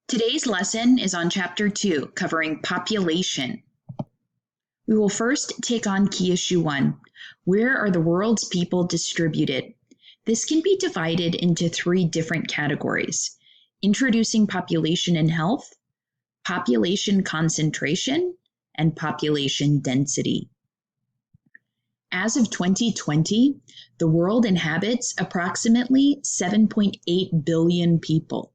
Today's lesson is on Chapter 2, covering population. We will first take on Key Issue 1. Where are the world's people distributed? This can be divided into 3 different categories: introducing population and health, population concentration, and population density. As of 2020, the world inhabits approximately 7.8 billion people.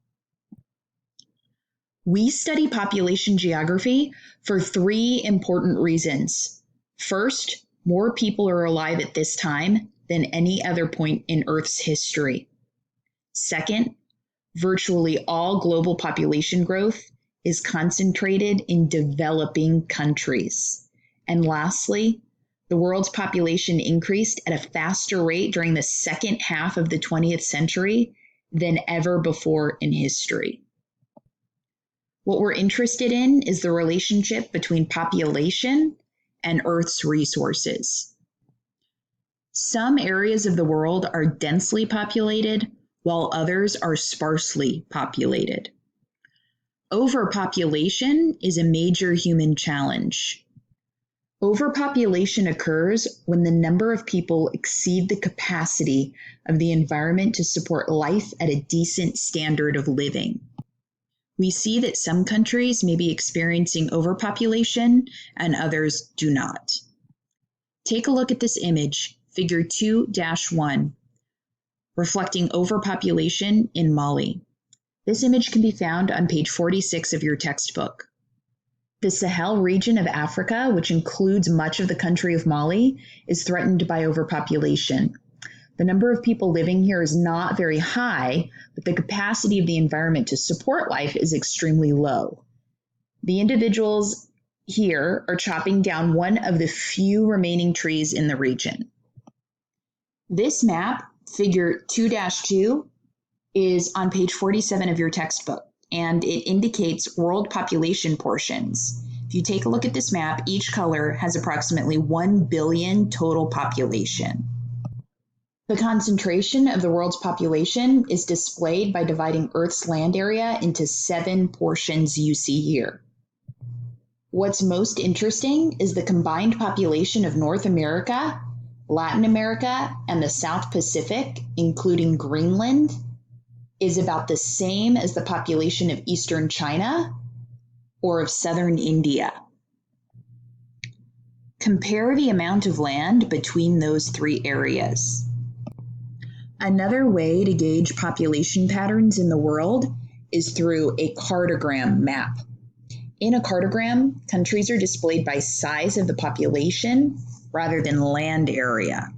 We study population geography for 3 important reasons. First, more people are alive at this time than any other point in Earth's history. Second, virtually all global population growth is concentrated in developing countries. And lastly, the world's population increased at a faster rate during the second half of the 20th century than ever before in history. What we're interested in is the relationship between population and Earth's resources. Some areas of the world are densely populated, while others are sparsely populated. Overpopulation is a major human challenge. Overpopulation occurs when the number of people exceed the capacity of the environment to support life at a decent standard of living. We see that some countries may be experiencing overpopulation and others do not. Take a look at this image, Figure 2-1, reflecting overpopulation in Mali. This image can be found on page 46 of your textbook. The Sahel region of Africa, which includes much of the country of Mali, is threatened by overpopulation. The number of people living here is not very high, but the capacity of the environment to support life is extremely low. The individuals here are chopping down one of the few remaining trees in the region. This map, Figure 2-2, is on page 47 of your textbook, and it indicates world population portions. If you take a look at this map, each color has approximately 1 billion total population. The concentration of the world's population is displayed by dividing Earth's land area into 7 portions you see here. What's most interesting is the combined population of North America, Latin America, and the South Pacific, including Greenland, is about the same as the population of Eastern China or of Southern India. Compare the amount of land between those 3 areas. Another way to gauge population patterns in the world is through a cartogram map. In a cartogram, countries are displayed by size of the population rather than land area.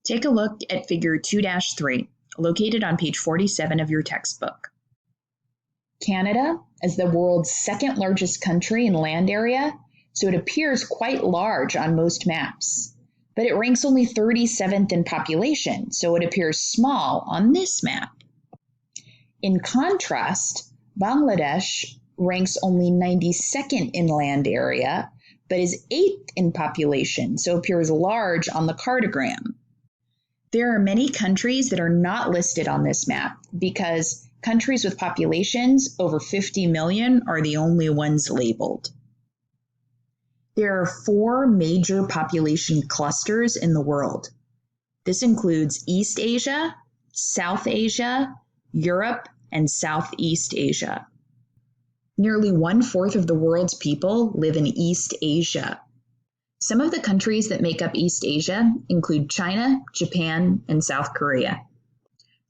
Take a look at Figure 2-3, located on page 47 of your textbook. Canada is the world's 2nd largest country in land area, so it appears quite large on most maps. But it ranks only 37th in population, so it appears small on this map. In contrast, Bangladesh ranks only 92nd in land area, but is 8th in population, so appears large on the cartogram. There are many countries that are not listed on this map because countries with populations over 50 million are the only ones labeled. There are 4 major population clusters in the world. This includes East Asia, South Asia, Europe, and Southeast Asia. Nearly 1/4 of the world's people live in East Asia. Some of the countries that make up East Asia include China, Japan, and South Korea.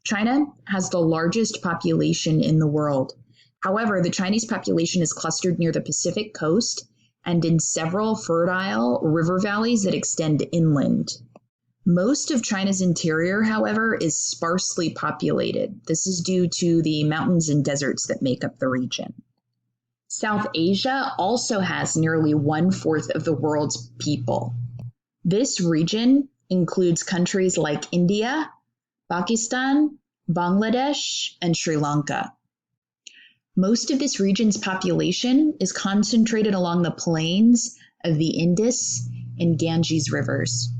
China has the largest population in the world. However, the Chinese population is clustered near the Pacific coast and in several fertile river valleys that extend inland. Most of China's interior, however, is sparsely populated. This is due to the mountains and deserts that make up the region. South Asia also has nearly 1/4 of the world's people. This region includes countries like India, Pakistan, Bangladesh, and Sri Lanka. Most of this region's population is concentrated along the plains of the Indus and Ganges rivers.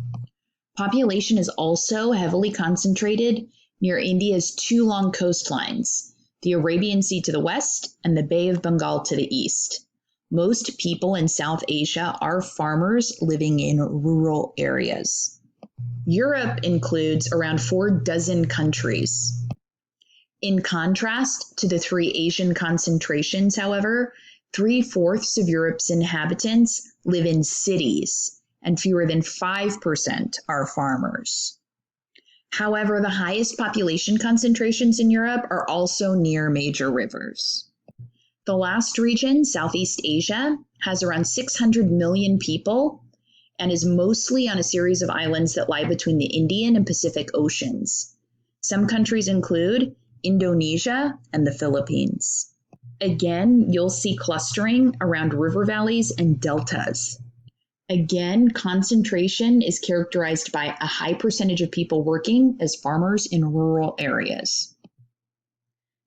Population is also heavily concentrated near India's 2 long coastlines, the Arabian Sea to the west, and the Bay of Bengal to the east. Most people in South Asia are farmers living in rural areas. Europe includes around 4 dozen countries. In contrast to the 3 Asian concentrations, however, 3/4 of Europe's inhabitants live in cities, and fewer than 5% are farmers. However, the highest population concentrations in Europe are also near major rivers. The last region, Southeast Asia, has around 600 million people and is mostly on a series of islands that lie between the Indian and Pacific Oceans. Some countries include Indonesia and the Philippines. Again, you'll see clustering around river valleys and deltas. Again, concentration is characterized by a high percentage of people working as farmers in rural areas.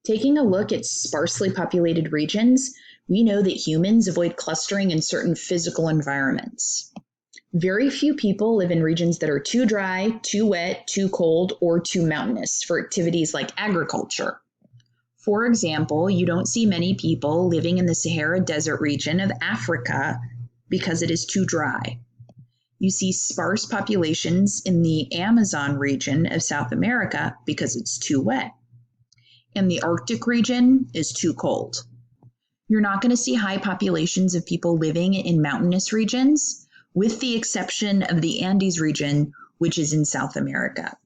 Taking a look at sparsely populated regions, we know that humans avoid clustering in certain physical environments. Very few people live in regions that are too dry, too wet, too cold, or too mountainous for activities like agriculture. For example, you don't see many people living in the Sahara Desert region of Africa because it is too dry. You see sparse populations in the Amazon region of South America because it's too wet. And the Arctic region is too cold. You're not going to see high populations of people living in mountainous regions, with the exception of the Andes region, which is in South America.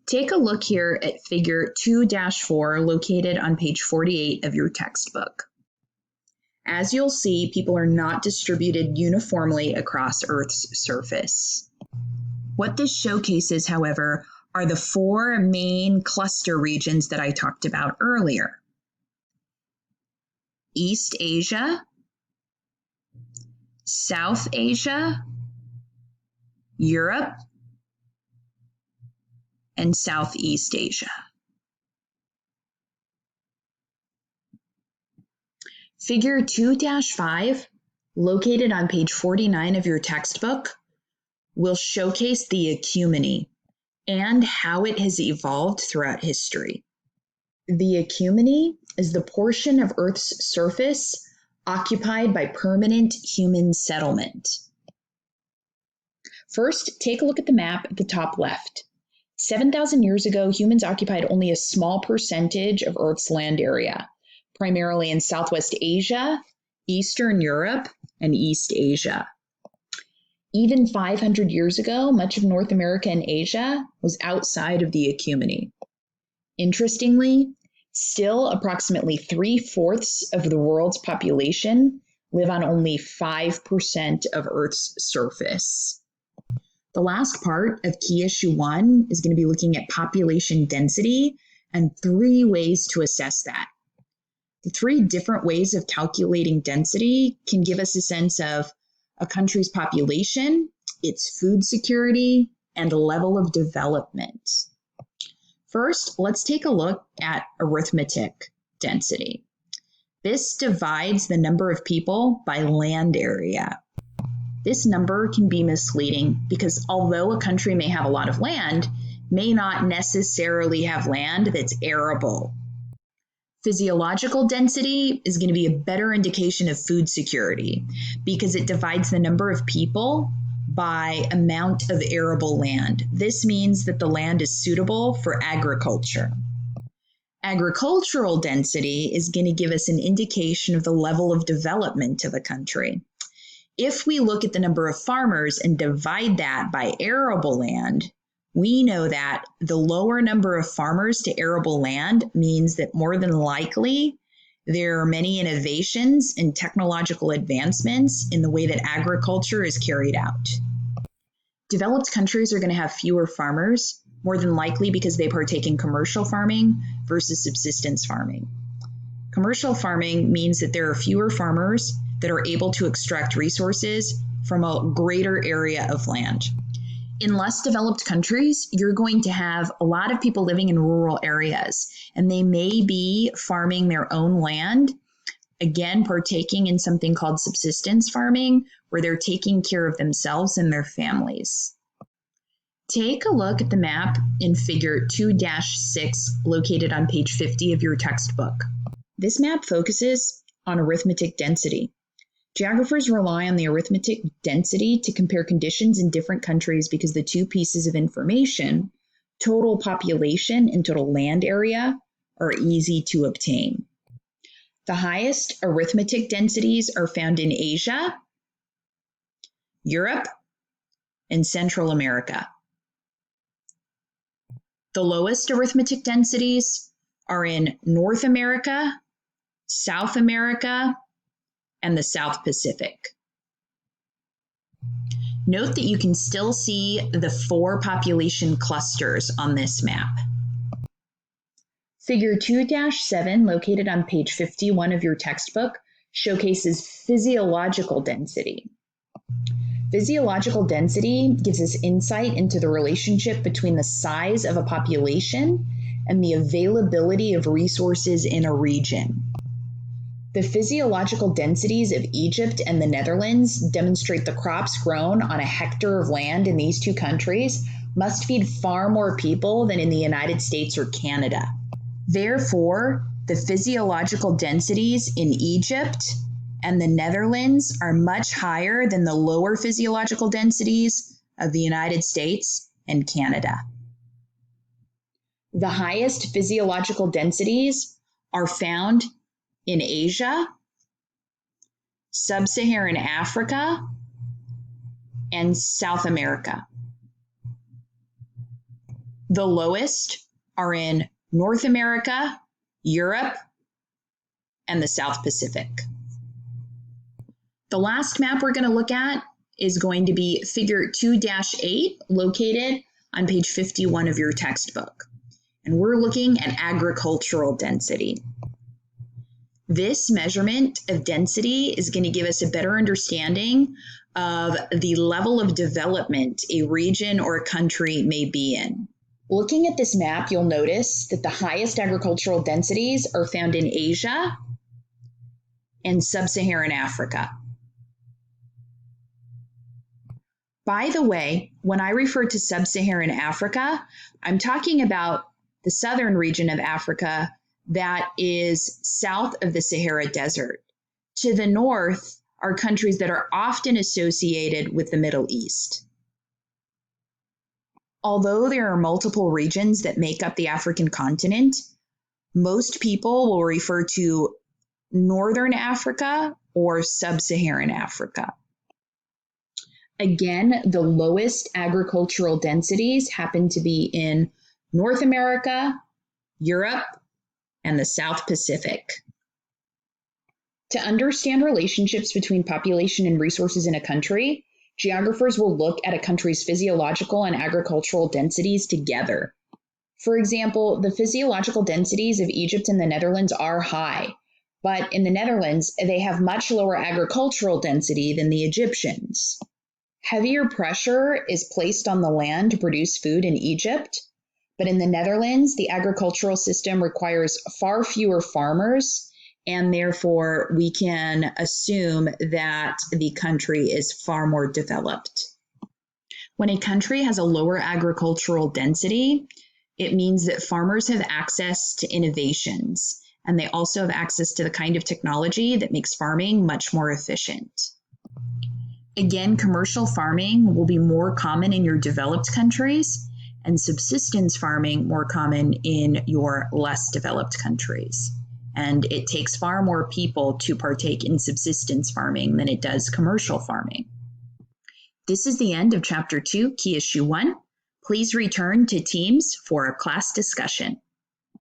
Take a look here at figure 2-4 located on page 48 of your textbook. As you'll see, people are not distributed uniformly across Earth's surface. What this showcases, however, are the 4 main cluster regions that I talked about earlier. East Asia, South Asia, Europe, and Southeast Asia. Figure 2-5, located on page 49 of your textbook, will showcase the ecumeny and how it has evolved throughout history. The ecumeny is the portion of Earth's surface occupied by permanent human settlement. First, take a look at the map at the top left. 7,000 years ago, humans occupied only a small percentage of Earth's land area, primarily in Southwest Asia, Eastern Europe, and East Asia. Even 500 years ago, much of North America and Asia was outside of the ecumeny. Interestingly, still approximately 3/4 of the world's population live on only 5% of Earth's surface. The last part of Key Issue 1 is going to be looking at population density and 3 ways to assess that. The 3 different ways of calculating density can give us a sense of a country's population, its food security, and level of development. First, let's take a look at arithmetic density. This divides the number of people by land area. This number can be misleading because although a country may have a lot of land, may not necessarily have land that's arable. Physiological density is going to be a better indication of food security because it divides the number of people by amount of arable land. This means that the land is suitable for agriculture. Agricultural density is going to give us an indication of the level of development of a country. If we look at the number of farmers and divide that by arable land, we know that the lower number of farmers to arable land means that more than likely there are many innovations and technological advancements in the way that agriculture is carried out. Developed countries are going to have fewer farmers, more than likely because they partake in commercial farming versus subsistence farming. Commercial farming means that there are fewer farmers that are able to extract resources from a greater area of land. In less developed countries, you're going to have a lot of people living in rural areas, and they may be farming their own land, again, partaking in something called subsistence farming, where they're taking care of themselves and their families. Take a look at the map in figure 2-6 located on page 50 of your textbook. This map focuses on arithmetic density. Geographers rely on the arithmetic density to compare conditions in different countries because the two pieces of information, total population and total land area, are easy to obtain. The highest arithmetic densities are found in Asia, Europe, and Central America. The lowest arithmetic densities are in North America, South America, and the South Pacific. Note that you can still see the 4 population clusters on this map. Figure 2-7, located on page 51 of your textbook, showcases physiological density. Physiological density gives us insight into the relationship between the size of a population and the availability of resources in a region. The physiological densities of Egypt and the Netherlands demonstrate the crops grown on a hectare of land in these two countries must feed far more people than in the United States or Canada. Therefore, the physiological densities in Egypt and the Netherlands are much higher than the lower physiological densities of the United States and Canada. The highest physiological densities are found in Asia, Sub-Saharan Africa, and South America. The lowest are in North America, Europe, and the South Pacific. The last map we're going to look at is going to be figure 2-8, located on page 51 of your textbook. And we're looking at agricultural density. This measurement of density is going to give us a better understanding of the level of development a region or a country may be in. Looking at this map, you'll notice that the highest agricultural densities are found in Asia and Sub-Saharan Africa. By the way, when I refer to Sub-Saharan Africa, I'm talking about the southern region of Africa that is south of the Sahara Desert. To the north are countries that are often associated with the Middle East. Although there are multiple regions that make up the African continent, most people will refer to Northern Africa or Sub-Saharan Africa. Again, the lowest agricultural densities happen to be in North America, Europe, and the South Pacific. To understand relationships between population and resources in a country, geographers will look at a country's physiological and agricultural densities together. For example, the physiological densities of Egypt and the Netherlands are high, but in the Netherlands, they have much lower agricultural density than the Egyptians. Heavier pressure is placed on the land to produce food in Egypt, but in the Netherlands, the agricultural system requires far fewer farmers, and therefore we can assume that the country is far more developed. When a country has a lower agricultural density, it means that farmers have access to innovations, and they also have access to the kind of technology that makes farming much more efficient. Again, commercial farming will be more common in your developed countries, and subsistence farming more common in your less developed countries. And it takes far more people to partake in subsistence farming than it does commercial farming. This is the end of Chapter 2, Key Issue 1. Please return to Teams for a class discussion.